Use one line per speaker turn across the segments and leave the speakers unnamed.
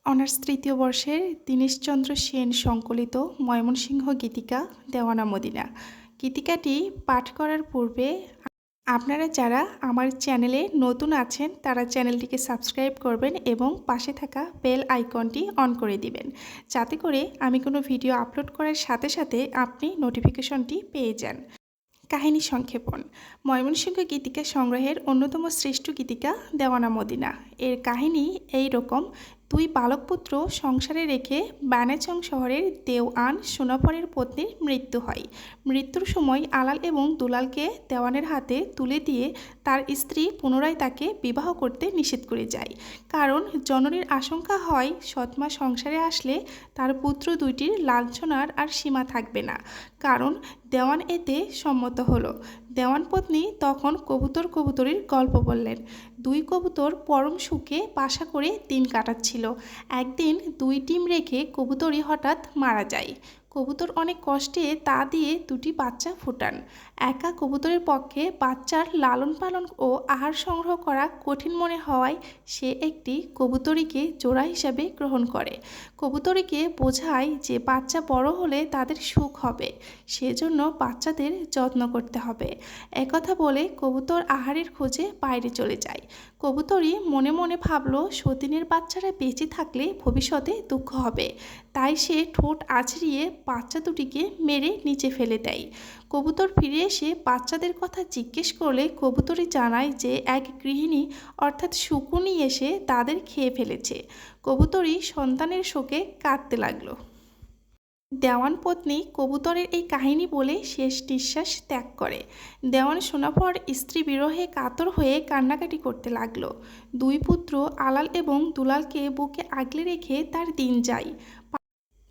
Honours তৃতীয় বর্ষের দীনেশচন্দ্র সেন সংকলিত ময়মনসিংহ গীতিকা দেওয়ানা মদিনা। গীতিকাটি পাঠ করার পূর্বে আপনারা যারা আমার চ্যানেলে নতুন আছেন তারা চ্যানেলটিকে সাবস্ক্রাইব করবেন এবং পাশে থাকা বেল আইকনটি অন করে দিবেন, যাতে করে আমি কোনো ভিডিও আপলোড করার সাথে সাথে আপনি নোটিফিকেশনটি পেয়ে যান। কাহিনী সংক্ষেপণ। ময়মনসিংহ গীতিকা সংগ্রহের অন্যতম শ্রেষ্ঠ গীতিকা দেওয়ানা মদিনা। এর কাহিনী এই রকম: দুই বালকপুত্র সংসারে রেখে বানেচং শহরের দেওয়ান সোনাপরের পত্নীর মৃত্যু হয়। মৃত্যুর সময় আলাল এবং দুলালকে দেওয়ানের হাতে তুলে দিয়ে তার স্ত্রী পুনরায় তাকে বিবাহ করতে নিষেধ করে যায়, কারণ জননীর আশঙ্কা হয় সৎমা সংসারে আসলে তার পুত্র দুইটির লাঞ্ছনার আর সীমা থাকবে না। কারণ দেওয়ান এতে সম্মত হলো। দেওয়ান পত্নী তখন কবুতরীর গল্প বললেন। দুই কবুতর পরম সুখে বাসা করে দিন কাটাচ্ছিল। একদিন দুই ডিম রেখে কবুতরই হঠাৎ মারা যায়। কবুতর অনেক কষ্টে তা দিয়ে দুটি বাচ্চা ফোটান। একা কবুতরের পক্ষে বাচ্চার লালন পালন ও আহার সংগ্রহ করা কঠিন মনে হওয়ায় সে একটি কবুতরীকে জোড়া হিসাবে গ্রহণ করে। কবুতরীকে বোঝায় যে বাচ্চা বড় হলে তাদের সুখ হবে, সেজন্য বাচ্চাদের যত্ন করতে হবে। একথা বলে কবুতর আহারের খোঁজে বাইরে চলে যায়। কবুতরী মনে মনে ভাবল সতীনের বাচ্চারা বেঁচে থাকলে ভবিষ্যতে দুঃখ হবে, তাই সে ঠোঁট আছড়িয়ে বাচ্চা দুটিকে মেরে নিচে ফেলে দেয়। কবুতর ফিরে এসে বাচ্চাদের কথা জিজ্ঞেস করলে কবুতরী জানায় যে এক গৃহিণী অর্থাৎ শকুনি এসে তাদের খেয়ে ফেলেছে। কবুতরী সন্তানের শোকে কাঁদতে লাগলো। দেওয়ান পত্নী কবুতরের এই কাহিনী বলে শেষ নিঃশ্বাস ত্যাগ করে। দেওয়ান শোনার পর স্ত্রী বিরহে কাতর হয়ে কান্নাকাটি করতে লাগলো। দুই পুত্র আলাল এবং দুলালকে বুকে আগলে রেখে তার দিন যায়।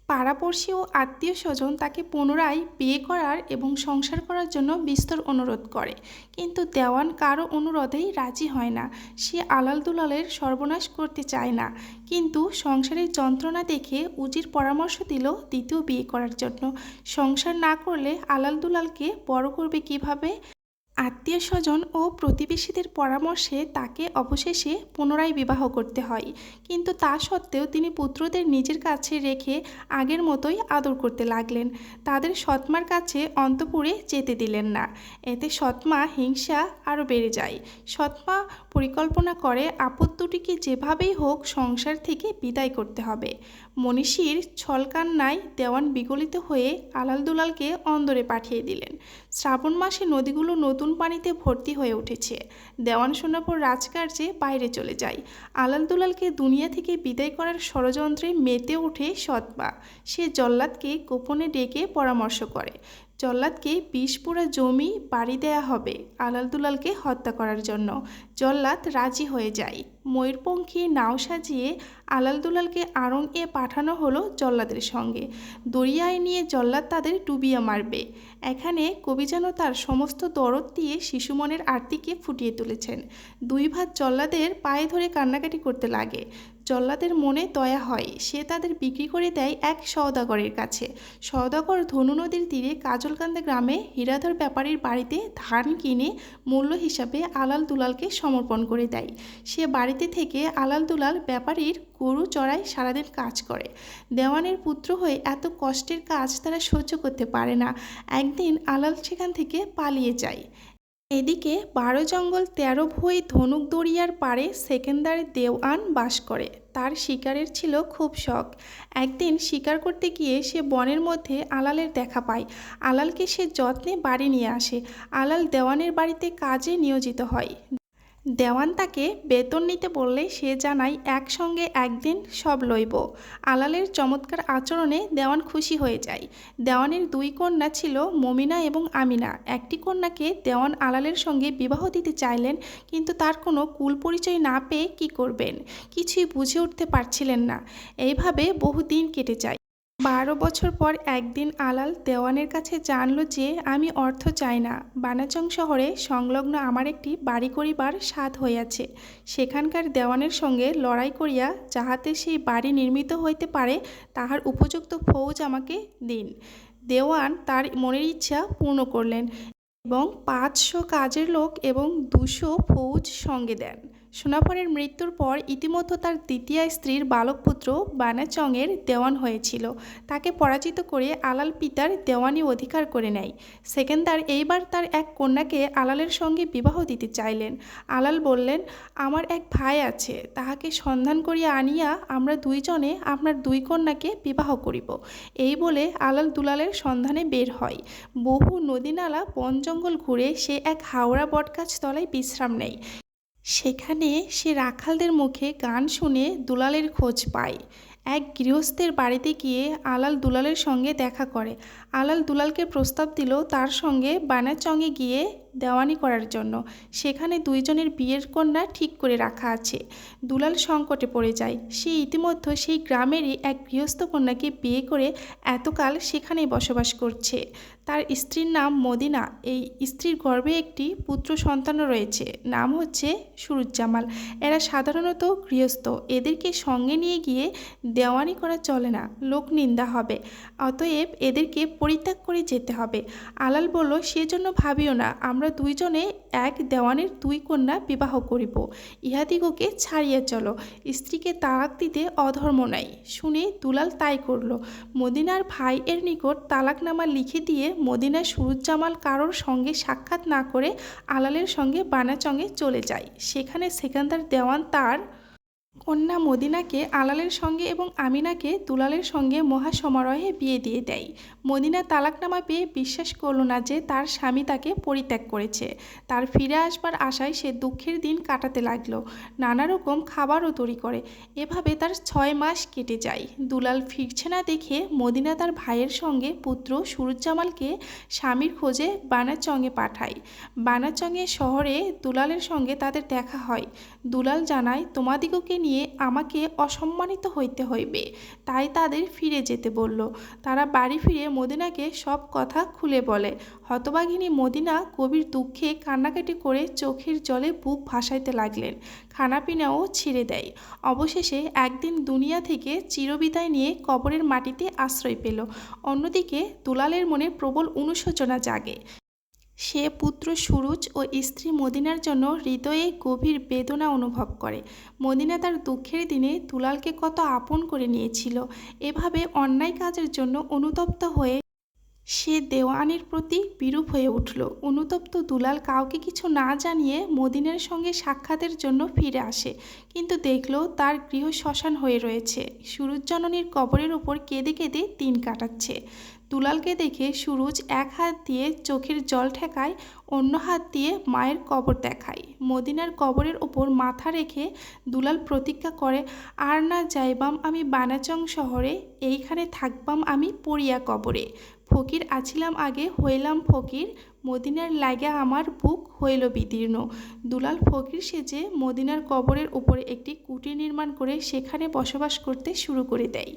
পাড়াপড়শি ও আত্মীয় স্বজন তাকে পুনরায় বিয়ে করার এবং সংসার করার জন্য বিস্তর অনুরোধ করে, কিন্তু দেওয়ান কারো অনুরোধেই রাজি হয় না। সে আলাল দুলালের সর্বনাশ করতে চায় না, কিন্তু সংসারের যন্ত্রণা দেখে উজির পরামর্শ দিল দ্বিতীয় বিয়ে করার জন্য। সংসার না করলে আলাল দুলালকে বড় করবে কিভাবে? আত্মীয় স্বজন ও প্রতিবেশীদের পরামর্শে তাকে অবশেষে পুনরায় বিবাহ করতে হয়, কিন্তু তা সত্ত্বেও তিনি পুত্রদের নিজের কাছে রেখে আগের মতোই আদর করতে লাগলেন। তাদের সৎমার কাছে অন্তঃপুরে যেতে দিলেন না। এতে সৎমা হিংসা আরও বেড়ে যায়। সৎমা পরিকল্পনা করে আপদ দুটিকে যেভাবেই হোক সংসার থেকে বিদায় করতে হবে। মনীষীর ছলকান্নায় দেওয়ান বিগলিত হয়ে আলাল দুলালকে অন্দরে পাঠিয়ে দিলেন। শ্রাবণ মাসে নদীগুলো নতুন পানিতে ভর্তি হয়ে উঠেছে। দেওয়ান শোনার পর রাজকার্যে বাইরে চলে যায়। আলাল দুলালকে দুনিয়া থেকে বিদায় করার ষড়যন্ত্রে মেতে ওঠে সৎমা। সে জল্লাদকে গোপনে ডেকে পরামর্শ করে। জল্লাদকে বিষপুরা জমি বাড়ি দেয়া হবে আলাল দুলালকে হত্যা করার জন্য। জল্লাদ রাজি হয়ে যায়। ময়ূরপঙ্খী নাও সাজিয়ে আলাল দুলালকে আড়ং এ পাঠানো হলো জল্লাদের সঙ্গে। দরিয়ায় নিয়ে জল্লাদ তাদের ডুবিয়ে মারবে। এখানে কবি যেন তার সমস্ত দরদ দিয়ে শিশুমনের আরতিকে ফুটিয়ে তুলেছেন। দুই ভাত জল্লাদের পায়ে ধরে কান্নাকাটি করতে লাগে। জল্লাদের মনে দয়া হয়, সে তাদের বিক্রি করে দেয় এক সওদাগরের কাছে। সওদাগর ধনু নদীর তীরে কাজলকান্দা গ্রামে হীরাধর ব্যাপারীর বাড়িতে ধান কিনে মূল্য হিসাবে আলাল দুলালকে সমর্পণ করে দেয়। সে বাড়িতে থেকে আলাল দুলাল ব্যাপারীর গরু চড়ায় সারাদিন কাজ করে। দেওয়ানের পুত্র হয়ে এত কষ্টের কাজ তারা সহ্য করতে পারে না। একদিন আলাল সেখান থেকে পালিয়ে যায়। এদিকে 12 জঙ্গল 13 ভুঁই ধনুক দরিয়ার পাড়ে সেকেন্দার দেওয়ান বাস করে। তার শিকারের ছিল খুব শখ। একদিন শিকার করতে গিয়ে সে বনের মধ্যে আলালের দেখা পায়। আলালকে সে যত্নে বাড়ি নিয়ে আসে। আলাল দেওয়ানের বাড়িতে কাজে নিয়োজিত হয়। দেওয়ান তাকে বেতন নিতে বললে সে জানায় একসঙ্গে একদিন সব লইব। আলালের চমৎকার আচরণে দেওয়ান খুশি হয়ে যায়। দেওয়ানের দুই কন্যা ছিল মমিনা এবং আমিনা। একটি কন্যাকে দেওয়ান আলালের সঙ্গে বিবাহ দিতে চাইলেন, কিন্তু তার কোনো কুল পরিচয় না পেয়ে কি করবেন কিছুই বুঝে উঠতে পারছিলেন না। এইভাবে বহুদিন কেটে যায়। 12 বছর পর একদিন আলাল দেওয়ানের কাছে জানল যে আমি অর্থ চাই না, বানাচং শহরে সংলগ্ন আমার একটি বাড়ি করিবার সাধ হইয়াছে। সেখানকার দেওয়ানের সঙ্গে লড়াই করিয়া যাহাতে সেই বাড়ি নির্মিত হইতে পারে তাহার উপযুক্ত ফৌজ আমাকে দিন। দেওয়ান তার মনের ইচ্ছা পূর্ণ করলেন এবং 500 কাজের লোক এবং 200 ফৌজ সঙ্গে দেন। সোনাপরের মৃত্যুর পর ইতিমধ্যে তার দ্বিতীয় স্ত্রীর বালক পুত্র বানাচংয়ের দেওয়ান হয়েছিল। তাকে পরাজিত করে আলাল পিতার দেওয়ানি অধিকার করে নেয়। সেকেন্দার এইবার তার এক কন্যাকে আলালের সঙ্গে বিবাহ দিতে চাইলেন। আলাল বললেন, আমার এক ভাই আছে, তাহাকে সন্ধান করিয়া আনিয়া আমরা দুইজনে আপনার দুই কন্যাকে বিবাহ করিব। এই বলে আলাল দুলালের সন্ধানে বের হয়। বহু নদী নালা বন জঙ্গল ঘুরে সে এক হাওড়া বটগাছ তলায় বিশ্রাম নেয়। সেখানে সে রাখালদের মুখে গান শুনে দুলালের খোঁজ পায়। এক গৃহস্থের বাড়িতে গিয়ে আলাল দুলালের সঙ্গে দেখা করে। আলাল দুলালকে প্রস্তাব দিল তার সঙ্গে বানাচংয়ে গিয়ে দেওয়ানি করার জন্য। সেখানে দুইজনের বিয়ের কন্যা ঠিক করে রাখা আছে। দুলাল সংকটে পড়ে যায়। সে ইতিমধ্যে সেই গ্রামেরই এক গৃহস্থ কন্যাকে বিয়ে করে এতকাল সেখানেই বসবাস করছে। তার স্ত্রীর নাম মদিনা। এই স্ত্রীর গর্ভে একটি পুত্র সন্তানও রয়েছে, নাম হচ্ছে সুরুজ্জামাল। এরা সাধারণত গৃহস্থ, এদেরকে সঙ্গে নিয়ে গিয়ে দেওয়ানি করা চলে না, লোক নিন্দা হবে। অতএব এদেরকে পরিত্যাগ করে যেতে হবে। আলাল বলল, সেজন্য ভাবিও না, আমরা দুইজনে এক দেওয়ানের দুই কন্যা বিবাহ করিব। ইহাদিগকে ছাড়িয়া চলো, স্ত্রীকে তালাক দিতে অধর্ম নাই। শুনে দুলাল তাই করল। মদিনার ভাই এর নিকট তালাকনামা লিখে দিয়ে মদিনার সুরুজ্জামাল কারোর সঙ্গে সাক্ষাৎ না করে আলালের সঙ্গে বানাচংয়ে চলে যায়। সেখানে সেকান্দার দেওয়ান তার কন্যা মদিনাকে আলালের সঙ্গে এবং আমিনাকে দুলালের সঙ্গে মহাসমারোহে বিয়ে দিয়ে দেয়। মদিনা তালাকনামা পেয়ে বিশ্বাস করল না যে তার স্বামী তাকে পরিত্যাগ করেছে। তার ফিরে আসবার আশায় সে দুঃখের দিন কাটাতে লাগলো। নানা রকম খাবারও তৈরি করে। এভাবে তার 6 মাস কেটে যায়। দুলাল ফিরছে না দেখে মদিনা তার ভাইয়ের সঙ্গে পুত্র সুরুজ্জামালকে স্বামীর খোঁজে বানাচংয়ে পাঠায়। বানাচংয়ে শহরে দুলালের সঙ্গে তাদের দেখা হয়। দুলাল জানায়, তোমাদিগকে নিয়ে আমাকে অসম্মানিত হইতে হইবে, তাই তাদের ফিরে যেতে বলল। তারা বাড়ি ফিরে মদিনাকে সব কথা খুলে বলে। হতভাগিনী মদিনা গভীর দুঃখে কান্নাকাটি করে চোখের জলে বুক ভাসাইতে লাগলেন। খানাপিনাও ছেড়ে দেয়। অবশেষে একদিন দুনিয়া থেকে চিরবিদায় নিয়ে কবরের মাটিতে আশ্রয় পেল। অন্যদিকে দুলালের মনে প্রবল অনুশোচনা জাগে। সে পুত্র সুরুজ ও স্ত্রী মদিনার জন্য হৃদয়ে গভীর বেদনা অনুভব করে। মদিনা তার দুঃখের দিনে দুলালকে কত আপন করে নিয়েছিল। এভাবে অন্যায় কাজের জন্য অনুতপ্ত হয়ে সে দেওয়ানির প্রতি বিরূপ হয়ে উঠল। অনুতপ্ত দুলাল কাউকে কিছু না জানিয়ে মদিনার সঙ্গে সাক্ষাতের জন্য ফিরে আসে, কিন্তু দেখল তার গৃহ শ্মশান হয়ে রয়েছে। সুরুজ জননীর কবরের উপর কেঁদে কেঁদে দিন কাটাচ্ছে। দুলালকে দেখে সুরুজ এক হাত দিয়ে চোখের জল ঠেকায়, অন্য হাত দিয়ে মায়ের কবর দেখায়। মদিনার কবরের ওপর মাথা রেখে দুলাল প্রতিজ্ঞা করে, আর না যাইবাম আমি বানাচং শহরে, এইখানে থাকবাম আমি পড়িয়া কবরে। ফকির আছিলাম আগে, হইলাম ফকির, মদিনার লাগা আমার বুক হইল বিদীর্ণ। দুলাল ফকির সেজে মদিনার কবরের উপরে একটি কুটির নির্মাণ করে সেখানে বসবাস করতে শুরু করে দেয়।